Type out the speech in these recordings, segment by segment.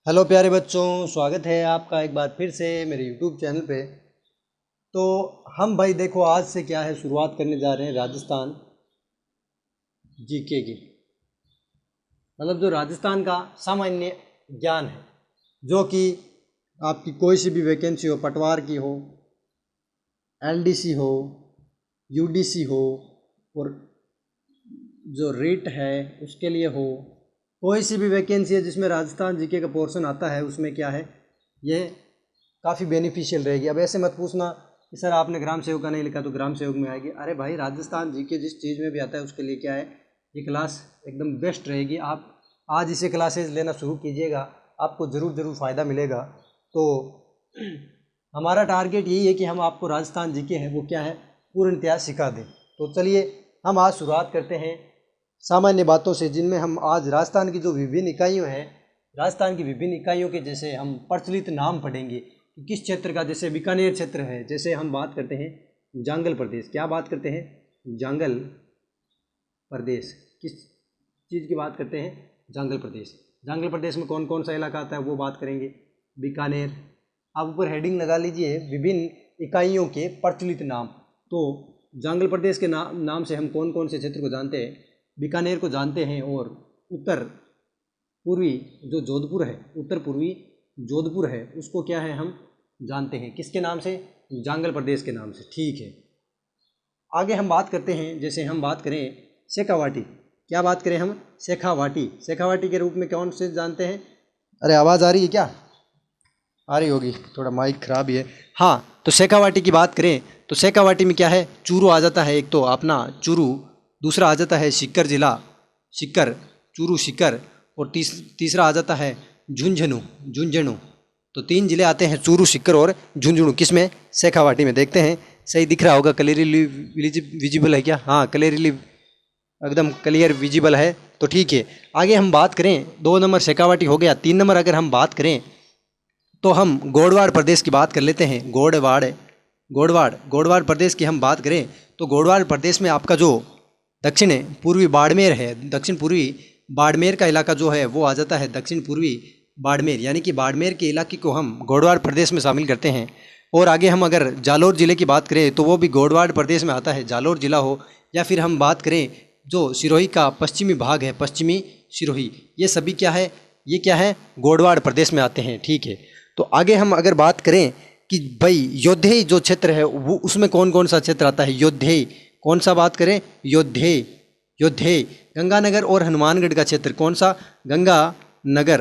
Hello प्यारे बच्चों, स्वागत है आपका एक बार फिर से मेरे यूट्यूब चैनल पे। तो हम भाई देखो आज से क्या है शुरुआत करने जा रहे हैं राजस्थान जीके की। मतलब जो राजस्थान का सामान्य ज्ञान है, जो कि आपकी कोई सी भी वैकेंसी हो, पटवार की हो, एलडीसी हो, यूडीसी हो, और जो रेट है उसके लिए हो, कोई सी भी वैकेंसी है जिसमें राजस्थान जीके का पोर्शन आता है, उसमें क्या है ये काफ़ी बेनिफिशियल रहेगी। अब ऐसे मत पूछना कि सर आपने ग्राम सेवक का नहीं लिखा तो ग्राम सेवक में आएगी। अरे भाई, राजस्थान जीके जिस चीज़ में भी आता है उसके लिए क्या है, ये क्लास एकदम बेस्ट रहेगी। आप आज इसे क्लासेस लेना शुरू कीजिएगा, आपको ज़रूर फ़ायदा मिलेगा। तो हमारा टारगेट यही है कि हम आपको राजस्थान जीके है वो क्या है पूर्ण इतिहास सिखा दें। तो चलिए हम आज शुरुआत करते हैं सामान्य बातों से, जिनमें हम आज राजस्थान की जो विभिन्न इकाइयों हैं, राजस्थान की विभिन्न इकाइयों के जैसे हम प्रचलित नाम पढ़ेंगे कि किस क्षेत्र का। जैसे बीकानेर क्षेत्र है, जैसे हम बात करते हैं जांगल प्रदेश। क्या बात करते हैं? जांगल प्रदेश। किस चीज़ की बात करते हैं? जांगल प्रदेश। जांगल प्रदेश में कौन कौन सा इलाका आता है वो बात करेंगे। बीकानेर। आप ऊपर हेडिंग लगा लीजिए विभिन्न इकाइयों के प्रचलित नाम। तो जांगल प्रदेश के नाम से हम कौन कौन से क्षेत्र को जानते हैं? बीकानेर को जानते हैं, और उत्तर पूर्वी जो जोधपुर है, उत्तर पूर्वी जोधपुर है, उसको क्या है हम जानते हैं किसके नाम से? जांगल प्रदेश के नाम से। ठीक है, आगे हम बात करते हैं। जैसे हम बात करें शेखावाटी। क्या बात करें हम? शेखावाटी। शेखावाटी के रूप में कौन से जानते हैं? अरे आवाज़ आ रही है क्या? आ रही होगी, थोड़ा माइक खराब ही है। हाँ, तो शेखावाटी की बात करें तो शेखावाटी में क्या है, चूरू आ जाता है। एक तो अपना चूरू, दूसरा आ जाता है सीकर जिला, सीकर, चूरू सीकर, और तीसरा आ जाता है झुंझुनू, झुंझुनू। तो 3 जिले आते हैं, चूरू, सीकर और झुंझुनू। किस में? शेखावाटी में। देखते हैं, सही दिख रहा होगा, क्लियरली विजिबल है क्या? हाँ, क्लियरली एकदम क्लियर विजिबल है। तो ठीक है, आगे हम बात करें। 2 नंबर शेखावाटी हो गया। 3 नंबर अगर हम बात करें तो हम गोडवाड़ प्रदेश की बात कर लेते हैं। गोडवाड़ प्रदेश की हम बात करें तो गोडवाड़ प्रदेश में आपका जो दक्षिण पूर्वी बाड़मेर है, दक्षिण पूर्वी बाड़मेर का इलाका जो है वो आ जाता है दक्षिण पूर्वी बाड़मेर, यानी कि बाड़मेर के इलाके को हम गोडवाड़ प्रदेश में शामिल करते हैं। और आगे हम अगर जालोर ज़िले की बात करें तो वो भी गोडवाड़ प्रदेश में आता है, जालोर ज़िला हो, या फिर हम बात करें जो सिरोही का पश्चिमी भाग है, पश्चिमी सिरोही, ये सभी क्या है, ये क्या है, गोडवाड़ प्रदेश में आते हैं। ठीक है, तो आगे हम अगर बात करें कि भाई योद्धेय जो क्षेत्र है वो उसमें कौन कौन सा क्षेत्र आता है? योद्धेय। कौन सा बात करें? योद्धेय। योद्धेय गंगानगर और हनुमानगढ़ का क्षेत्र। कौन सा? गंगानगर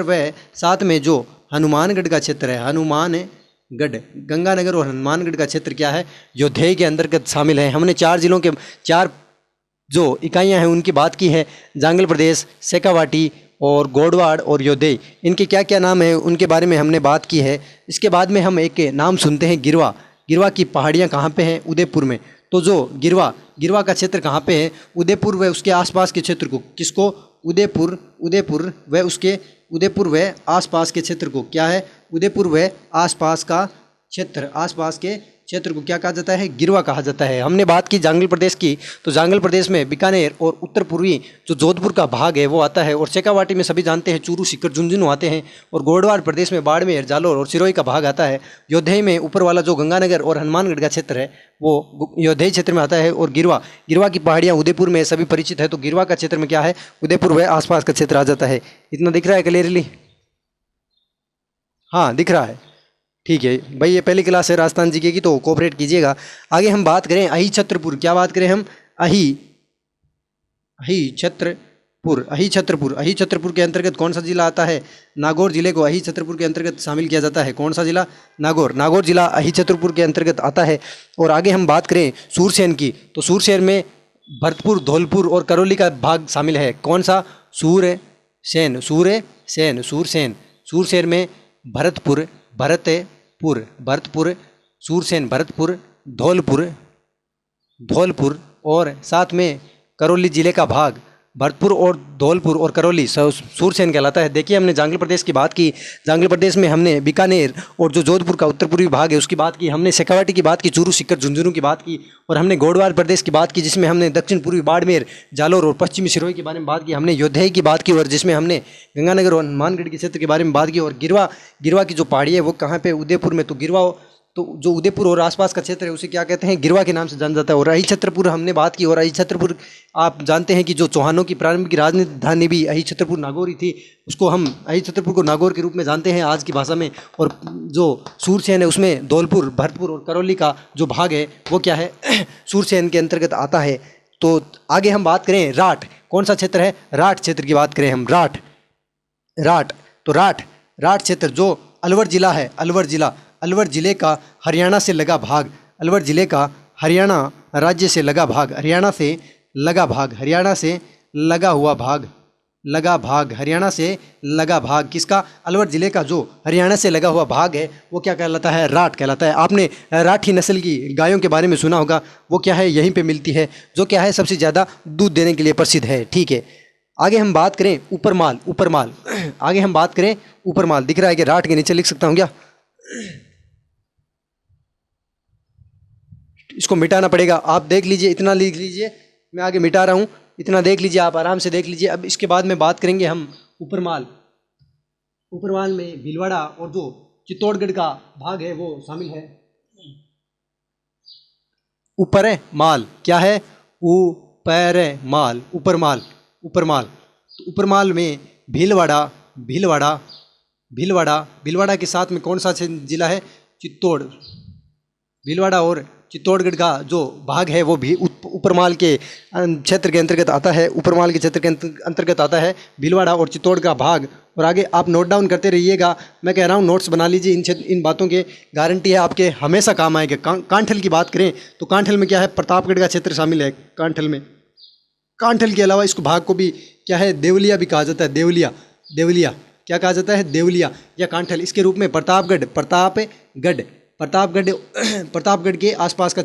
व साथ में जो हनुमानगढ़ का क्षेत्र है, हनुमानगढ़, गंगानगर और हनुमानगढ़ का क्षेत्र क्या है, योद्धेय के अंतर्गत शामिल है। हमने 4 जिलों के 4 जो इकाइयां हैं उनकी बात की है, जांगल प्रदेश, शेखावाटी और गोडवाड़ और योद्धेय। इनके क्या क्या नाम है उनके बारे में हमने बात की है। इसके बाद में हम एक नाम सुनते हैं, गिरवा। गिरवा की पहाड़ियाँ कहाँ पे हैं? उदयपुर में। तो जो गिरवा का क्षेत्र कहाँ पे है? उदयपुर व उसके आसपास के क्षेत्र को। किसको? उदयपुर व आसपास के क्षेत्र को क्या है? उदयपुर व आसपास का क्षेत्र, आसपास के क्षेत्र को क्या कहा जाता है? गिरवा कहा जाता है। हमने बात की जांगल प्रदेश की, तो जांगल प्रदेश में बीकानेर और उत्तर पूर्वी जो जोधपुर का भाग है वो आता है, और शेखावाटी में सभी जानते हैं चूरू, सीकर, झुंझुनू आते हैं, और गोडवाड़ प्रदेश में बाड़मेर, जालोर और सिरोही का भाग आता है। योद्धेय में ऊपर वाला जो गंगानगर और हनुमानगढ़ का क्षेत्र है वो योद्धेय क्षेत्र में आता है, और गिरवा की पहाड़ियाँ उदयपुर में सभी परिचित है। तो गिरवा का क्षेत्र में क्या है? उदयपुर व आसपास का क्षेत्र आ जाता है। इतना दिख रहा है क्लियरली? हाँ, दिख रहा है। ठीक है भाई, ये पहली क्लास है राजस्थान जीके की, तो कोऑपरेट कीजिएगा। आगे हम बात करें अही छत्रपुर। क्या बात करें हम? अही छत्रपुर के अंतर्गत कौन सा जिला आता है? नागौर जिले को अही छत्रपुर के अंतर्गत शामिल किया जाता है। कौन सा जिला? नागौर जिला अही छत्रपुर के अंतर्गत आता है। और आगे हम बात करें सूरसेन की, तो सूरसेन में भरतपुर, धौलपुर और करौली का भाग शामिल है। कौन सा? सूरसेन। सूरसेन में भरतपुर, सूरसेन, भरतपुर, धौलपुर और साथ में करौली जिले का भाग, भरतपुर और धौलपुर और करौली सूरसेन कहलाता है। देखिए हमने जांगल प्रदेश की बात की, जांगल प्रदेश में हमने बीकानेर और जो जोधपुर का उत्तर पूर्वी भाग है उसकी बात की, हमने शेखावाटी की बात की, चूरू सीकर झुंझुनू की बात की, और हमने गोडवार प्रदेश की बात की जिसमें हमने दक्षिण पूर्वी बाड़मेर, जालोर और पश्चिमी सिरोही के बारे में बात की, हमने योध्याई की बात की और जिसमें हमने गंगानगर और हनुमानगढ़ के क्षेत्र के बारे में बात की, और गिरवा की जो पहाड़ी है वो कहाँ पे, उदयपुर में। तो गिरवा, तो जो उदयपुर और आसपास का क्षेत्र है उसे क्या कहते हैं, गिरवा के नाम से जाना जाता है। और अहि छत्रपुर हमने बात की, और अहि छत्रपुर आप जानते हैं कि जो चौहानों की प्रारंभिक राजधानी भी अहि छत्रपुर नागौर थी, उसको हम अहि छत्रपुर को नागौर के रूप में जानते हैं आज की भाषा में। और जो सूरसेन है उसमें धौलपुर, भरतपुर और करौली का जो भाग है वो क्या है, सूरसेन के अंतर्गत आता है। तो आगे हम बात करें राठ, कौन सा क्षेत्र है, राठ क्षेत्र की बात करें हम। राठ तो राठ क्षेत्र जो अलवर जिला है, अलवर जिले का हरियाणा से लगा भाग, अलवर जिले का हरियाणा राज्य से लगा भाग, हरियाणा से लगा भाग किसका, अलवर जिले का जो हरियाणा से लगा हुआ भाग है वो क्या कहलाता है, राठ कहलाता है। आपने राठी नस्ल की गायों के बारे में सुना होगा, वो क्या है, यहीं पे मिलती है, जो क्या है सबसे ज़्यादा दूध देने के लिए प्रसिद्ध है। ठीक है, आगे हम बात करें ऊपरमाल आगे हम बात करें ऊपरमाल। दिख रहा है कि राठ के नीचे लिख सकता हूँ क्या, इसको मिटाना पड़ेगा, आप देख लीजिए, इतना लिख लीजिए, मैं आगे मिटा रहा हूँ, इतना देख लीजिए, आप आराम से देख लीजिए। अब इसके बाद में बात करेंगे हम ऊपरमाल में भीलवाड़ा और जो चित्तौड़गढ़ का भाग है वो शामिल है। ऊपर है माल, क्या है, ऊपरमाल तो ऊपरमाल में भीलवाड़ा के साथ में कौन सा जिला है, भीलवाड़ा और चित्तौड़गढ़ का जो भाग है वो भी ऊपरमाल के क्षेत्र के अंतर्गत आता है, ऊपरमाल के क्षेत्र के अंतर्गत आता है भीलवाड़ा और चित्तौड़ का भाग। और आगे आप नोट डाउन करते रहिएगा, मैं कह रहा हूँ नोट्स बना लीजिए, इन बातों के गारंटी है आपके हमेशा काम आएगा। कांठल की बात करें तो कांठल में क्या है, प्रतापगढ़ का क्षेत्र शामिल है। कांठल के अलावा इसको भाग को भी क्या है, देवलिया भी कहा जाता है, देवलिया क्या कहा जाता है, देवलिया या कांठल। इसके रूप में प्रतापगढ़ के आसपास का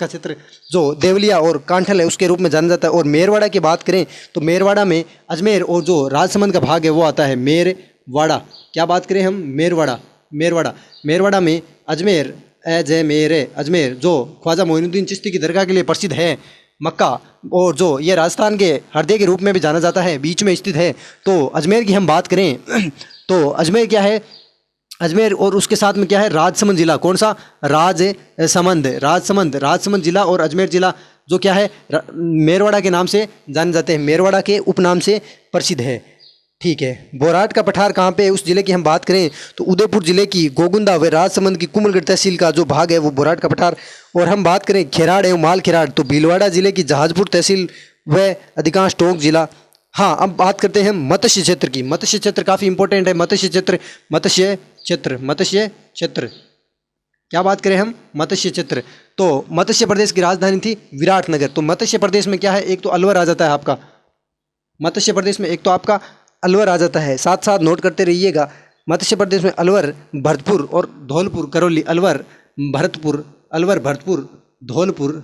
क्षेत्र जो देवलिया और कांठल है उसके रूप में जाना जाता है। और मेरवाड़ा की बात करें तो मेरवाड़ा में अजमेर और जो राजसमंद का भाग है वो आता है, मेरवाड़ा। क्या बात करें हम, मेरवाड़ा में अजमेर जो ख्वाजा मोइनुद्दीन चिश्ती की दरगाह के लिए प्रसिद्ध है, मक्का, और जो ये राजस्थान के हृदय के रूप में भी जाना जाता है, बीच में स्थित है। तो अजमेर की हम बात करें तो अजमेर क्या है, अजमेर और उसके साथ में क्या है, राजसमंद जिला। कौन सा, राजसमंद जिला और अजमेर जिला जो क्या है, मेरवाड़ा के नाम से जाने जाते हैं, मेरवाड़ा के उपनाम से प्रसिद्ध है। ठीक है, बोराट का पठार कहाँ पे है, उस जिले की हम बात करें तो उदयपुर जिले की गोगुंदा व राजसमंद की कुमलगढ़ तहसील का जो भाग है वो बोराट का पठार। और हम बात करें खेराड़ एवं माल खेराड़ तो भीलवाड़ा जिले की जहाजपुर तहसील व अधिकांश टोंक जिला। हाँ, अब बात करते हैं मत्स्य क्षेत्र की। मत्स्य क्षेत्र काफ़ी इंपॉर्टेंट है, मत्स्य क्षेत्र क्या बात करें हम, मत्स्य क्षेत्र। तो मत्स्य प्रदेश की राजधानी थी विराटनगर। तो मत्स्य प्रदेश में क्या है, एक तो अलवर आ जाता है आपका, मत्स्य प्रदेश में एक तो आपका अलवर आ जाता है, साथ साथ नोट करते रहिएगा। मत्स्य प्रदेश में अलवर, भरतपुर और धौलपुर, करौली, अलवर भरतपुर, धौलपुर,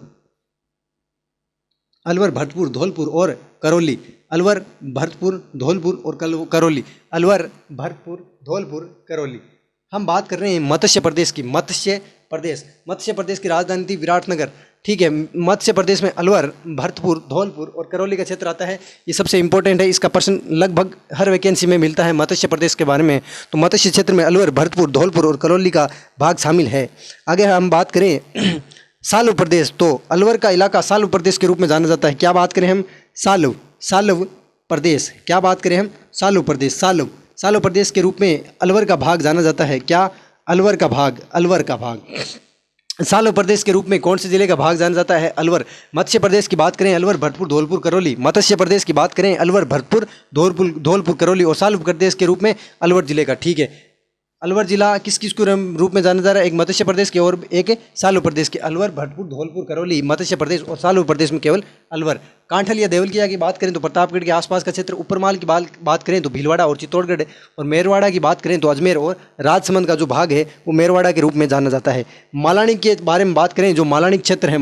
अलवर भरतपुर धौलपुर और करौली, अलवर भरतपुर धौलपुर और करौली, अलवर भरतपुर धौलपुर करौली। हम बात कर रहे हैं मत्स्य प्रदेश की। मत्स्य प्रदेश की राजधानी थी विराटनगर। ठीक है, मत्स्य प्रदेश में अलवर, भरतपुर, धौलपुर और करौली का क्षेत्र आता है। ये सबसे इंपॉर्टेंट है, इसका प्रश्न लगभग हर वैकेंसी में मिलता है मत्स्य प्रदेश के बारे में। तो मत्स्य क्षेत्र में अलवर, भरतपुर, धौलपुर और करौली का भाग शामिल है। आगे हम बात सालु प्रदेश, तो अलवर का इलाका सालु प्रदेश के रूप में जाना जाता है। क्या बात करें हम, सालु प्रदेश, क्या बात करें हम, सालु प्रदेश, सालु प्रदेश के रूप में अलवर का भाग जाना जाता है। क्या, अलवर का भाग सालु प्रदेश के रूप में कौन से जिले का भाग जाना जाता है, अलवर। मत्स्य प्रदेश की बात करें अलवर, भरतपुर, धौलपुर, करौली। मत्स्य प्रदेश की बात करें अलवर, भरतपुर, धौलपुर, करौली और सालु प्रदेश के रूप में अलवर जिले का। ठीक है, अलवर जिला किस रूप में जाना जा रहा है, एक मत्स्य प्रदेश के और एक सालु प्रदेश के। अलवर, भरतपुर, धौलपुर, करौली, मत्स्य प्रदेश और सालु प्रदेश में केवल अलवर। कांठल या देवलिया की बात करें तो प्रतापगढ़ के आसपास का क्षेत्र। ऊपरमाल की बात करें तो भीलवाड़ा और चित्तौड़गढ़। और मेरवाड़ा की बात करें तो अजमेर और राजसमंद का जो भाग है वो मेरवाड़ा के रूप में जाना जाता है। मालानी के बारे में बात करें, जो मालानी क्षेत्र है,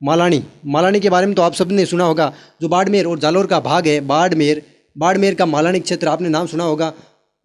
मालानी। मालानी के बारे में तो आप सबने सुना होगा, जो बाड़मेर और जालौर का भाग है। बाड़मेर का मालानी क्षेत्र आपने नाम सुना होगा।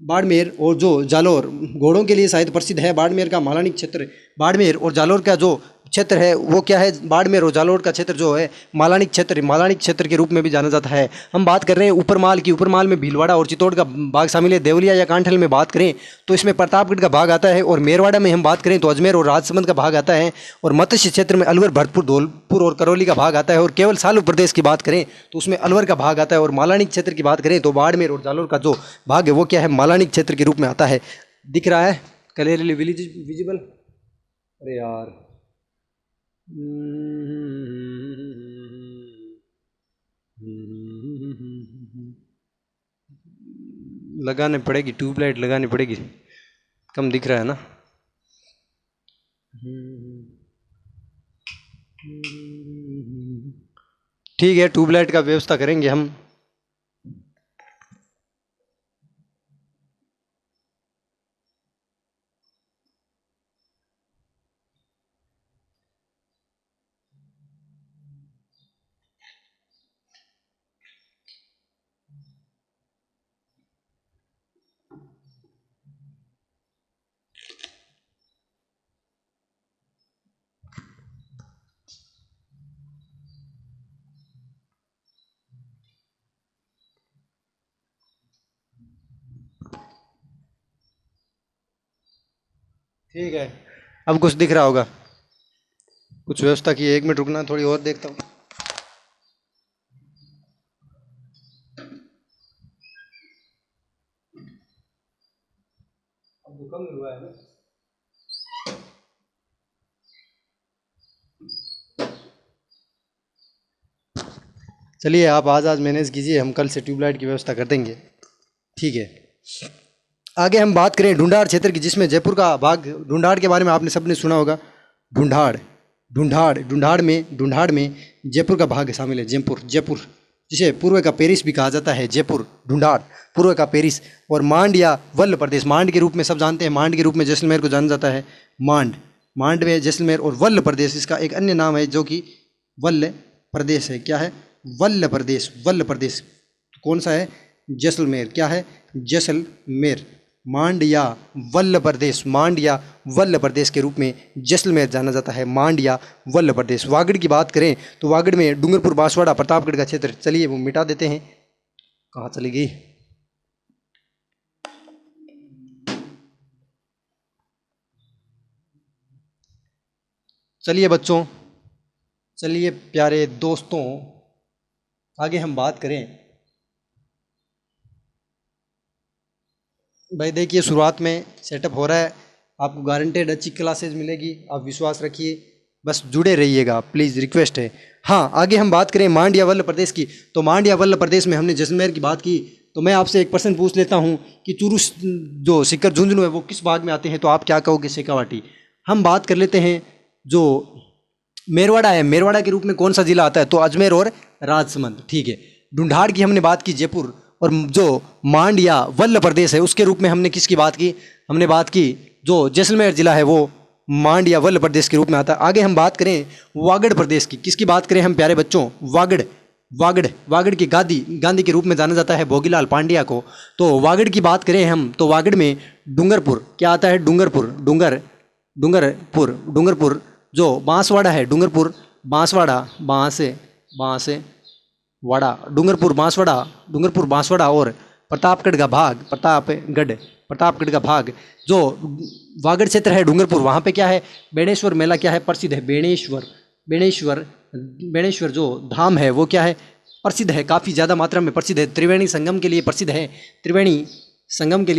बाड़मेर और जो जालौर घोड़ों के लिए शायद प्रसिद्ध है। बाड़मेर का मालानी क्षेत्र, बाड़मेर और जालौर का जो क्षेत्र है वो क्या है, बाड़मेर और जालौर का क्षेत्र जो है मालानी क्षेत्र के रूप में भी जाना जाता है। हम बात कर रहे हैं ऊपरमाल की। ऊपरमाल में भीलवाड़ा और चित्तौड़ का भाग शामिल है। देवलिया या कांठल में बात करें तो इसमें प्रतापगढ़ का भाग आता है। और मेरवाड़ा में हम बात करें तो अजमेर और राजसमंद का भाग आता है। और मत्स्य क्षेत्र में अलवर, भरतपुर, धौलपुर और करौली का भाग आता है। और केवल सालू प्रदेश की बात करें तो उसमें अलवर का भाग आता है। और मालानी क्षेत्र की बात करें तो बाड़मेर और जालौर का जो भाग है वो क्या है, मालानी क्षेत्र के रूप में आता है। दिख रहा है क्लियरली विजिबल? अरे यार, लगाने पड़ेगी, ट्यूबलाइट लगानी पड़ेगी, कम दिख रहा है ना। ठीक है, ट्यूबलाइट का व्यवस्था करेंगे हम। ठीक है, अब कुछ दिख रहा होगा, कुछ व्यवस्था की है। 1 मिनट रुकना, थोड़ी और देखता हूँ। अब तो कम हुआ है ना। चलिए आप आज मैनेज कीजिए, हम कल से ट्यूबलाइट की व्यवस्था कर देंगे। ठीक है, आगे हम बात करें ढूंढाड़ क्षेत्र की, जिसमें जयपुर का भाग। ढूंढाड़ के बारे में आपने सबने सुना होगा। ढूंढाड़ में जयपुर का भाग शामिल है। जयपुर जिसे पूर्व का पेरिस भी कहा जाता है। जयपुर, ढूंढाड़, पूर्व का पेरिस। और मांड या वल्ल प्रदेश, मांड के रूप में सब जानते हैं, मांड के रूप में जैसलमेर को जाना जाता है। मांड में जैसलमेर। और वल्ल प्रदेश इसका एक अन्य नाम है, जो कि वल्ल प्रदेश है। क्या है? वल्ल प्रदेश। कौन सा है? जैसलमेर। क्या है? जैसलमेर। मांड या वल्ल प्रदेश के रूप में जैसलमेर जाना जाता है। मांड या वल्ल प्रदेश। वागड़ की बात करें तो वागड़ में डूंगरपुर, बांसवाड़ा, प्रतापगढ़ का क्षेत्र। चलिए वो मिटा देते हैं। कहाँ चली गई? चलिए बच्चों, चलिए प्यारे दोस्तों, आगे हम बात करें। भाई देखिए, शुरुआत में सेटअप हो रहा है, आपको गारंटेड अच्छी क्लासेज मिलेगी, आप विश्वास रखिए, बस जुड़े रहिएगा, प्लीज़ रिक्वेस्ट है। हाँ, आगे हम बात करें मांड या वल्ल प्रदेश की। तो मांड या वल्ल प्रदेश में हमने जैसलमेर की बात की, तो मैं आपसे एक प्रश्न पूछ लेता हूँ कि चुरू जो सिक्कर झुंझुनू है वो किस भाग में आते हैं? तो आप क्या कहोगे? शेखावाटी। हम बात कर लेते हैं जो मेरवाड़ा है, मेरवाड़ा के रूप में कौन सा जिला आता है? तो अजमेर और राजसमंद। ठीक है। ढूंढाड़ की हमने बात की, जयपुर। और जो मांड या वल्ल प्रदेश है उसके रूप में हमने किसकी बात की? हमने बात की जो जैसलमेर जिला है वो मांड या वल्ल प्रदेश के रूप में आता है। आगे हम बात करें वागड़ प्रदेश की। किसकी बात करें हम प्यारे बच्चों? वागड़ की गांधी के रूप में जाना जाता है भोगीलाल पांड्या को। तो वागड़ की बात करें हम तो वागड़ में डूंगरपुर क्या आता है? डूंगरपुर जो बांसवाड़ा है, डूंगरपुर बांसवाड़ा और प्रतापगढ़ का भाग जो वागड़ क्षेत्र है डूंगरपुर, वहाँ पे क्या है? बेणेश्वर मेला क्या है? प्रसिद्ध है। बेणेश्वर जो धाम है वो क्या है? प्रसिद्ध है, काफ़ी ज़्यादा मात्रा में प्रसिद्ध है। त्रिवेणी संगम के लिए प्रसिद्ध है। त्रिवेणी संगम के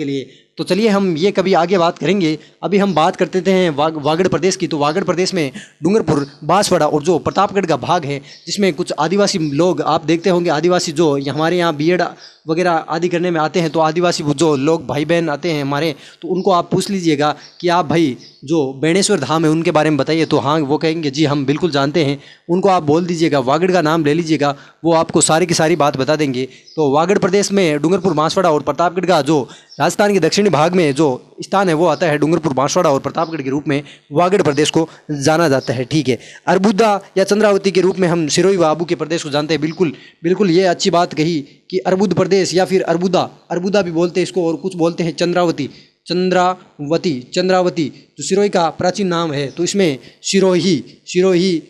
लिए। तो चलिए हम ये कभी आगे बात करेंगे। अभी हम बात करते हैं वागड़ प्रदेश की। तो वागड़ प्रदेश में डूंगरपुर, बांसवाड़ा और जो प्रतापगढ़ का भाग है, जिसमें कुछ आदिवासी लोग आप देखते होंगे, आदिवासी जो हमारे यहाँ बीएड वगैरह आदि करने में आते हैं, तो आदिवासी जो लोग भाई बहन आते हैं हमारे, तो उनको आप पूछ लीजिएगा कि आप भाई जो बेणेश्वर धाम है उनके बारे में बताइए, तो हाँ वो कहेंगे जी हम बिल्कुल जानते हैं। उनको आप बोल दीजिएगा, वागड़ का नाम ले लीजिएगा, वो आपको सारी की सारी बात बता देंगे। तो वागड़ प्रदेश में डूंगरपुर, बांसवाड़ा और प्रतापगढ़ का जो राजस्थान के दक्षिणी भाग में जो स्थान है वो आता है डूंगरपुर, बांसवाड़ा और प्रतापगढ़ के रूप में वागड़ प्रदेश को जाना जाता है। ठीक है, अरबुदा या चंद्रावती के रूप में हम सिरोही व आबू के प्रदेश को जानते हैं। बिल्कुल बिल्कुल, ये अच्छी बात कही कि अर्बुद प्रदेश या फिर अरबुदा, अरबुदा भी बोलते हैं इसको, और कुछ बोलते हैं चंद्रावती, चंद्रावती, चंद्रावती जो सिरोही का प्राचीन नाम है। तो इसमें सिरोही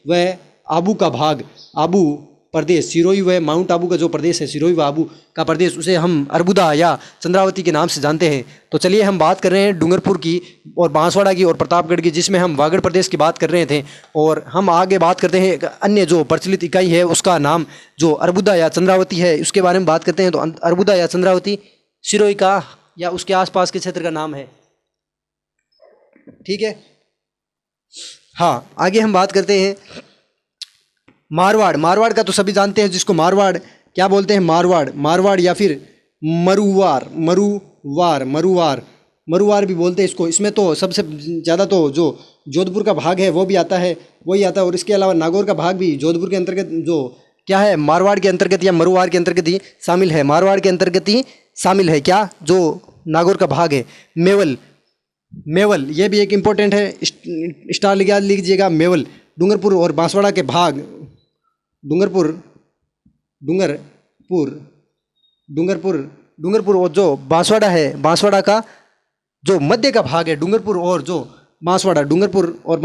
व आबू का भाग, आबू प्रदेश, सिरोही व माउंट आबू का जो प्रदेश है, सिरोही व आबू का प्रदेश, उसे हम अरबुदा या चंद्रावती के नाम से जानते हैं। तो चलिए हम बात कर रहे हैं डूंगरपुर की और बांसवाड़ा की और प्रतापगढ़ की, जिसमें हम वागड़ प्रदेश की बात कर रहे थे। और हम आगे बात करते हैं एक अन्य जो प्रचलित इकाई है उसका नाम जो अरबुदा या चंद्रावती है, उसके बारे में बात करते हैं। तो अरबुदा या चंद्रावती सिरोही का या उसके आसपास के क्षेत्र का नाम है। ठीक है, हाँ, आगे हम बात करते हैं मारवाड़। मारवाड़ का तो सभी जानते हैं, जिसको मारवाड़ क्या बोलते हैं, मारवाड़ या फिर मरुवार भी बोलते हैं इसको। इसमें तो सबसे ज़्यादा तो जो जोधपुर का भाग है वो भी आता है, वही आता है। और इसके अलावा नागौर का भाग भी जोधपुर के अंतर्गत जो क्या है, मारवाड़ के अंतर्गत या मरुवार के अंतर्गत ही शामिल है, मारवाड़ के अंतर्गत ही शामिल है। क्या, जो नागौर का भाग है। मेवल ये भी एक इम्पोर्टेंट है, स्टार लिख लीजिएगा। मेवल डूंगरपुर और बांसवाड़ा के भाग, डूंगरपुर और जो बांसवाड़ा है, बांसवाड़ा का जो मध्य का भाग है, डूंगरपुर और जो बांसवाड़ा, डूंगरपुर और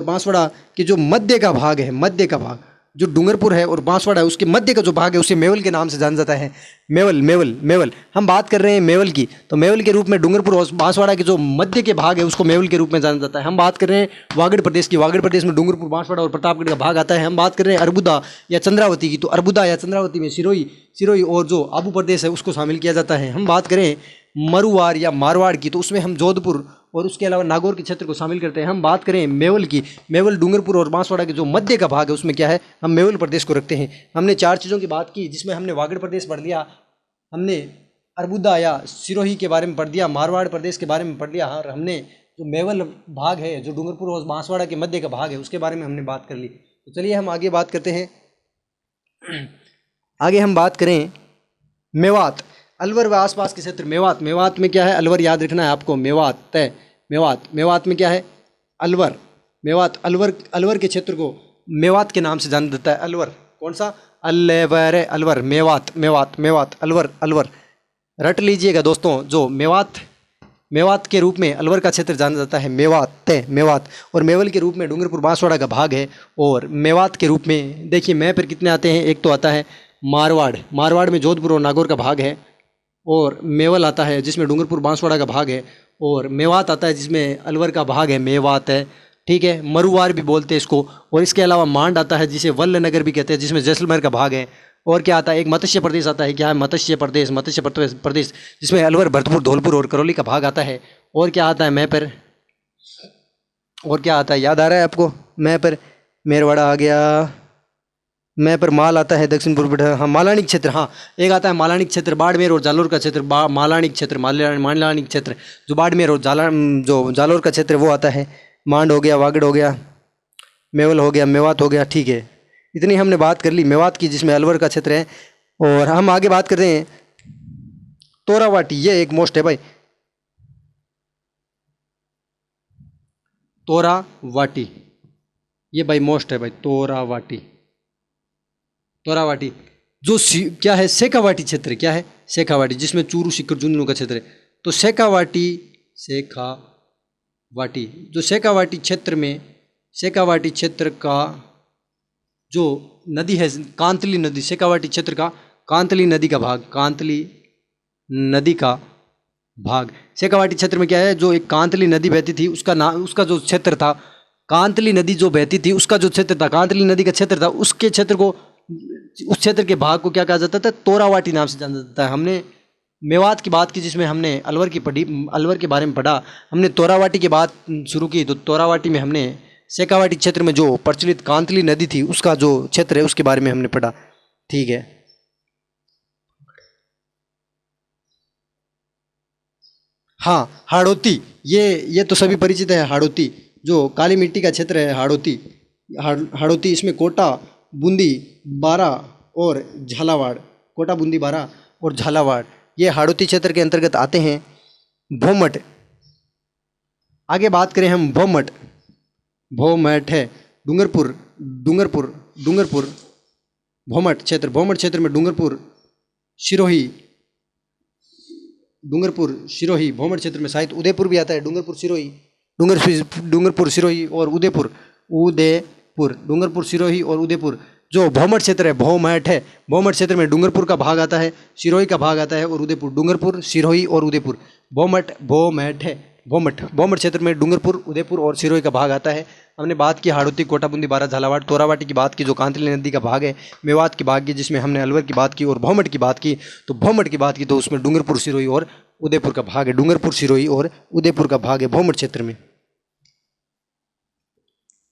बांसवाड़ा के जो मध्य का भाग है, मध्य का भाग जो डूंगरपुर है और बांसवाड़ा है, उसके मध्य का जो भाग है उसे मेवल के नाम से जाना जाता है। मेवल हम बात कर रहे हैं मेवल की, तो मेवल के रूप में डूंगरपुर और बांसवाड़ा के जो मध्य के भाग है उसको मेवल के रूप में जाना जाता है। हम बात कर रहे हैं वागड़ प्रदेश की, वागड़ प्रदेश में डूंगरपुर, बांसवाड़ा और प्रतापगढ़ का भाग आता है। हम बात कर रहे हैं अरबुदा या चंद्रावती की, तो अरबुदा या चंद्रावती में सिरोही और जो आबू प्रदेश है उसको शामिल किया जाता है। हम बात करें मरुवार या मारवाड़ की, तो उसमें हम जोधपुर और उसके अलावा नागौर के क्षेत्र को शामिल करते हैं। हम बात करें मेवल की, मेवल डूंगरपुर और बांसवाड़ा के जो मध्य का भाग है उसमें क्या है, हम मेवल प्रदेश को रखते हैं। हमने 4 चीज़ों की बात की, जिसमें हमने वागड़ प्रदेश पढ़ लिया, हमने अरबुदा या सिरोही के बारे में पढ़ दिया, मारवाड़ प्रदेश के बारे में पढ़ लिया, और हमने जो मेवल भाग है जो डूंगरपुर और बांसवाड़ा के मध्य का भाग है उसके बारे में हमने बात कर ली। तो चलिए हम आगे बात करते हैं। आगे हम बात करें मेवात, अलवर व आसपास के क्षेत्र। मेवात में क्या है, अलवर याद रखना है आपको। मेवात में क्या है, अलवर। अलवर के क्षेत्र को मेवात के नाम से जाना जाता है। अलवर कौन सा, अलवर, मेवात, अलवर रट लीजिएगा दोस्तों। जो मेवात के रूप में अलवर का क्षेत्र जाना जाता है, मेवात। और मेवल के रूप में डूंगरपुर बांसवाड़ा का भाग है। और मेवात के रूप में देखिए मैप पर कितने आते हैं, एक तो आता है मारवाड़ में जोधपुर और नागौर का भाग है, और मेवल आता है जिसमें डूंगरपुर बांसवाड़ा का भाग है, और मेवात आता है जिसमें अलवर का भाग है, मेवात है। ठीक है, मरुवार भी बोलते हैं इसको। और इसके अलावा मांड आता है जिसे वल्ल नगर भी कहते हैं, जिसमें जैसलमेर का भाग है। और क्या आता है, एक मत्स्य प्रदेश आता है। क्या है, मत्स्य प्रदेश जिसमें अलवर, भरतपुर, धौलपुर और करौली का भाग आता है। और क्या आता है मैं पर, और क्या आता है, याद आ रहा है आपको, मैं पर मेरवाड़ा आ गया, मैं पर माल आता है, दक्षिण पूर्व, हाँ मालानी क्षेत्र, हाँ एक आता है मालानी क्षेत्र, बाड़मेर और जालोर का क्षेत्र, मालानी क्षेत्र जो बाड़मेर और जो जालोर का क्षेत्र वो आता है। मांड हो गया, वागड़ हो गया, मेवल हो गया, मेवात हो गया। ठीक है, इतनी हमने बात कर ली मेवात की, जिसमें अलवर का क्षेत्र है। और हम आगे बात करते हैं तोरावाटी, ये एक मोस्ट है भाई, तोरावाटी ये भाई मोस्ट है भाई, तोरावाटी जो क्या है, शेखावाटी क्षेत्र, क्या है, शेखावाटी, जिसमें चूरू, सीकर, झुंझुनू का क्षेत्र है। तो शेखावाटी जो शेखावाटी क्षेत्र का जो नदी है, कांतली नदी, शेखावाटी क्षेत्र का कांतली नदी का भाग, शेखावाटी क्षेत्र में क्या है, जो एक कांतली नदी बहती थी उसका नाम, उसका जो क्षेत्र था, कांतली नदी जो बहती थी उसका जो क्षेत्र था, कांतली नदी का क्षेत्र था, उसके क्षेत्र को, उस क्षेत्र के भाग को क्या कहा जाता था, तोरावाटी नाम से जाना जाता है। हमने मेवात की बात की, जिसमें हमने अलवर के बारे में पढ़ा, हमने तोरावाटी की बात शुरू की। तो तोरावाटी में हमने शेखावाटी क्षेत्र में जो प्रचलित कांतली नदी थी उसका जो क्षेत्र है उसके बारे में हमने पढ़ा। ठीक है, हाँ हाड़ौती, ये तो सभी परिचित है। हाड़ौती जो काली मिट्टी का क्षेत्र है, हाड़ौती इसमें कोटा, बूंदी, बारा और झालावाड़, कोटा, बूंदी, बारा और झालावाड़ ये हाड़ौती क्षेत्र के अंतर्गत आते हैं। भौमट, आगे बात करें हम भौमट, भौमट है डूंगरपुर, डूंगरपुर, डूंगरपुर, भौमट क्षेत्र में डूंगरपुर, सिरोही, डूंगरपुर, सिरोही, भौमट क्षेत्र में शायद उदयपुर भी आता है, डूंगरपुर, सिरोही, डूंगरपुर, सिरोही और उदयपुर, उदयपुर, डूंगरपुर, सिरोही और उदयपुर। जो भौमट क्षेत्र है, भौमट है, भौमट क्षेत्र में डूंगरपुर का भाग आता है, सिरोही का भाग आता है और उदयपुर, डूंगरपुर, सिरोही और उदयपुर। भौमट, भौमट है, भौमट, भौमट क्षेत्र में डूंगरपुर, उदयपुर और सिरोही का भाग आता है। हमने बात की हाड़ौती, कोटाबूंदी, बारा, झालावाड़, तोरावाटी की बात की जो कांतली नदी का भाग है, मेवात की भाग की जिसमें हमने अलवर की बात की और भौमट की बात की। तो भौमट की बात की तो उसमें डूंगरपुर, सिरोही और उदयपुर का भाग है, डूंगरपुर, सिरोही और उदयपुर का भाग है भौमट क्षेत्र में।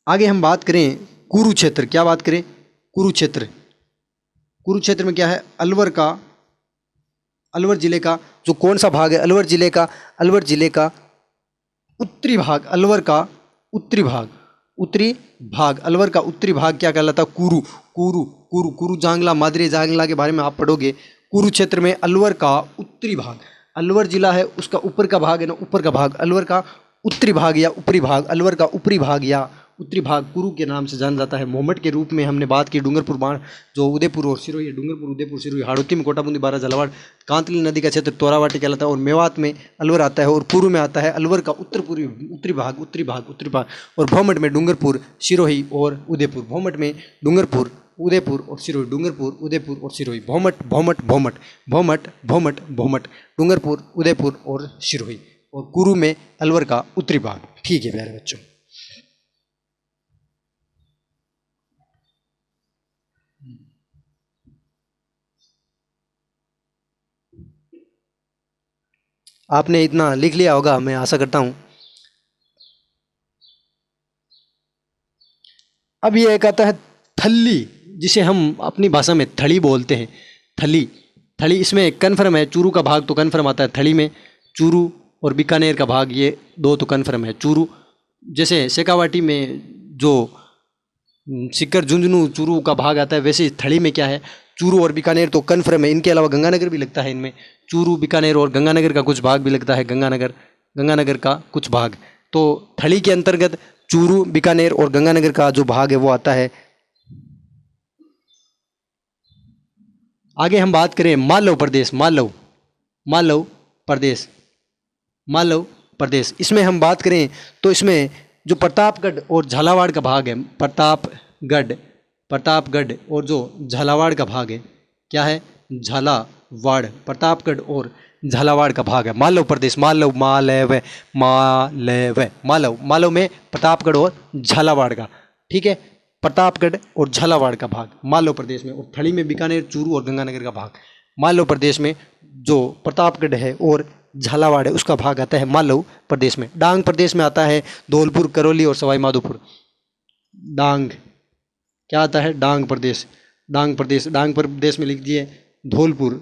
आगे हम बात करें कुरुक्षेत्र, क्या बात करें, कुरुक्षेत्र, कुरुक्षेत्र में क्या है, अलवर का, अलवर जिले का जो कौन सा भाग है, अलवर जिले का, अलवर जिले का उत्तरी भाग, अलवर का उत्तरी भाग, उत्तरी भाग, अलवर का उत्तरी भाग क्या कहलाता है, कुरु, कुरु, कुरु, कुरु जांगला, मादरे जांगला के बारे में आप पढ़ोगे। कुरुक्षेत्र में अलवर का उत्तरी भाग, अलवर जिला है उसका ऊपर का भाग है ना, ऊपर का भाग, अलवर का उत्तरी भाग या ऊपरी भाग, अलवर का ऊपरी भाग या उत्तरी भाग कुरु के नाम से जाना जाता है। भौमट के रूप में हमने बात की डूंगरपुर, बाण जो उदयपुर और सिरोही है, डूंगरपुर, उदयपुर, सिरोही, हाड़ौती में कोटाबूंदी, बारा, झालावाड़, कांतली नदी का क्षेत्र तोरावाटी कहलाता है और मेवात में अलवर आता है और पूर्व में आता है अलवर का उत्तर पूर्वी, उत्तरी भाग, उत्तरी भाग, उत्तरी भाग और भौमट में डूंगरपुर, सिरोही और उदयपुर, भौमट में डूंगरपुर, उदयपुर और सिरोही, डूंगरपुर, उदयपुर और सिरोही, भौमट, भौमट, भौमट, भौमट, भौमट, भौमट, डूंगरपुर, उदयपुर और सिरोही और कुरु में अलवर का उत्तरी भाग। ठीक है प्यारे बच्चों, आपने इतना लिख लिया होगा मैं आशा करता हूं। अब ये एक आता है थल्ली, जिसे हम अपनी भाषा में थली बोलते हैं, थली, थली इसमें कन्फर्म है, चूरू का भाग तो कन्फर्म आता है थली में, चूरू और बीकानेर का भाग ये दो तो कन्फर्म है। चूरू जैसे शेखावाटी में जो सीकर, झुंझुनू, चूरू का भाग आता है, वैसे थली में क्या है, चूरू और बीकानेर तो कन्फर्म है। इनके अलावा गंगानगर भी लगता है इनमें, चूरू, बीकानेर और गंगानगर का कुछ भाग भी लगता है, गंगानगर, गंगानगर का कुछ भाग। तो थली के अंतर्गत चूरू, बीकानेर और गंगानगर का जो भाग है वो आता है। आगे हम बात करें मालव प्रदेश, मालव, मालव प्रदेश, मालव प्रदेश, इसमें हम बात करें तो इसमें जो प्रतापगढ़ और झालावाड़ का भाग है, प्रतापगढ़, प्रतापगढ़ और जो झालावाड़ का भाग है क्या है, झालावाड़, प्रतापगढ़ और झालावाड़ का भाग है मालव प्रदेश, मालव, मालव, मालव, मालव, मालव में प्रतापगढ़ और झालावाड़ का, ठीक है, प्रतापगढ़ और झालावाड़ का भाग मालव प्रदेश में। और थली में बीकानेर, चूरू और गंगानगर का भाग। मालव प्रदेश में जो प्रतापगढ़ है और झालावाड़ है उसका भाग आता है मालव प्रदेश में। डांग प्रदेश में आता है धौलपुर, करौली और सवाई माधोपुर। डांग क्या आता है, डांग प्रदेश, डांग प्रदेश, डांग प्रदेश में लिख दिए धौलपुर,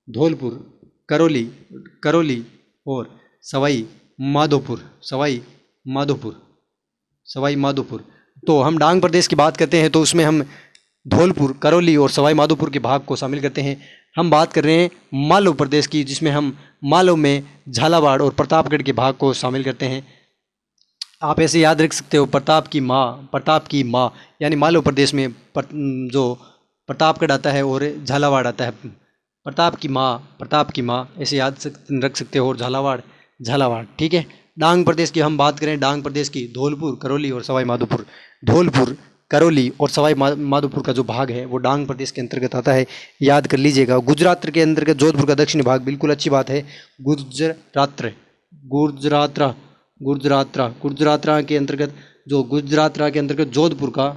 धौलपुर, करौली, करौली और सवाई माधोपुर, सवाई माधोपुर, सवाई माधोपुर। तो हम डांग प्रदेश की बात करते हैं तो उसमें हम धौलपुर, करौली और सवाई माधोपुर के भाग को शामिल करते हैं। हम बात कर रहे हैं मालव प्रदेश की, जिसमें हम मालव में झालावाड़ और प्रतापगढ़ के भाग को शामिल करते हैं। आप ऐसे याद रख सकते हो, प्रताप की माँ, प्रताप की माँ, यानी मालव प्रदेश में जो प्रतापगढ़ आता है और झालावाड़ आता है, प्रताप की माँ, प्रताप की माँ ऐसे याद रख सकते हो, और झालावाड़, झालावाड़, ठीक है। डांग प्रदेश की हम बात करें, डांग प्रदेश की धौलपुर, करौली और सवाई माधोपुर, धौलपुर, करौली और सवाई माधोपुर का जो भाग है वो डांग प्रदेश के अंतर्गत आता है, याद कर लीजिएगा। गुजरात के अंतर्गत जोधपुर का दक्षिणी भाग, बिल्कुल अच्छी बात है, गुजरात्र, गुजरात्रा, गुजरात्रा, गुजरात्रा के अंतर्गत जो गुजरात्रा के अंतर्गत जोधपुर का,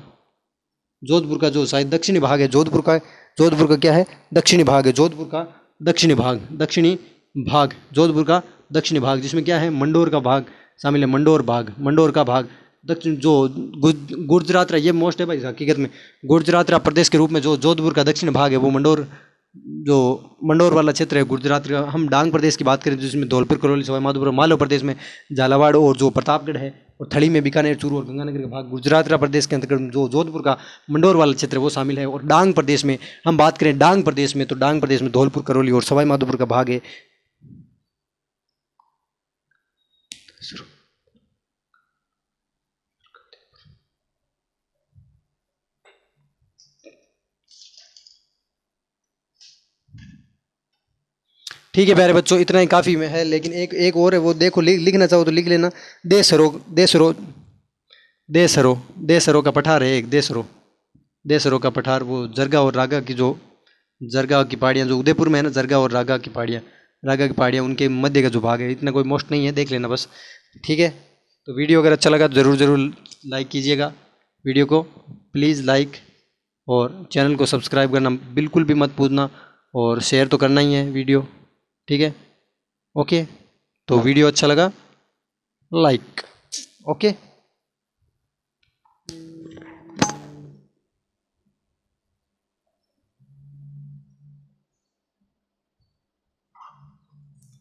जोधपुर का जो शायद दक्षिणी भाग है, जोधपुर का, जोधपुर का क्या है, दक्षिणी भाग है, जोधपुर का दक्षिणी भाग, दक्षिणी भाग, जोधपुर का दक्षिणी भाग, जिसमें क्या है मंडोर का भाग शामिल है, मंडोर भाग, मंडोर का भाग दक्षिण, जो गुजरात्रा, ये मोस्ट है भाई हकीकत में, गुजरात्रा प्रदेश के रूप में जो जोधपुर का दक्षिण भाग है वो मंडोर जो मंडोर वाला क्षेत्र है गुजरात का, हम डांग प्रदेश की बात करें जिसमें धौलपुर, करौली, सवाई माधोपुर, मालवा प्रदेश में झालावाड़ और जो प्रतापगढ़ है, और थड़ी में बीकानेर, चूरू और गंगानगर का भाग, गुजरात प्रदेश के अंतर्गत जो जोधपुर का मंडोर वाला क्षेत्र है वो शामिल है। और डांग प्रदेश में हम बात करें डांग प्रदेश में, तो डांग प्रदेश में धौलपुर, करौली और सवाई माधोपुर का भाग है। ठीक है प्यारे बच्चों, इतना ही काफ़ी में है, लेकिन एक और है, वो देखो लिखना चाहो तो लिख लेना। देसरो देसरो देसरो देसरो का पठार है एक, देसरो का पठार, वो जरगा और रागा की, जो जरगा की पहाड़ियाँ जो उदयपुर में है ना, जरगा और रागा की पहाड़ियाँ उनके मध्य का जो भाग है, इतना कोई मोस्ट नहीं है, देख लेना बस। ठीक है, तो वीडियो अगर अच्छा लगा तो ज़रूर लाइक कीजिएगा वीडियो को, प्लीज़ लाइक, और चैनल को सब्सक्राइब करना बिल्कुल भी मत भूलना, और शेयर तो करना ही है वीडियो। ठीक है, ओके, तो वीडियो अच्छा लगा लाइक, ओके।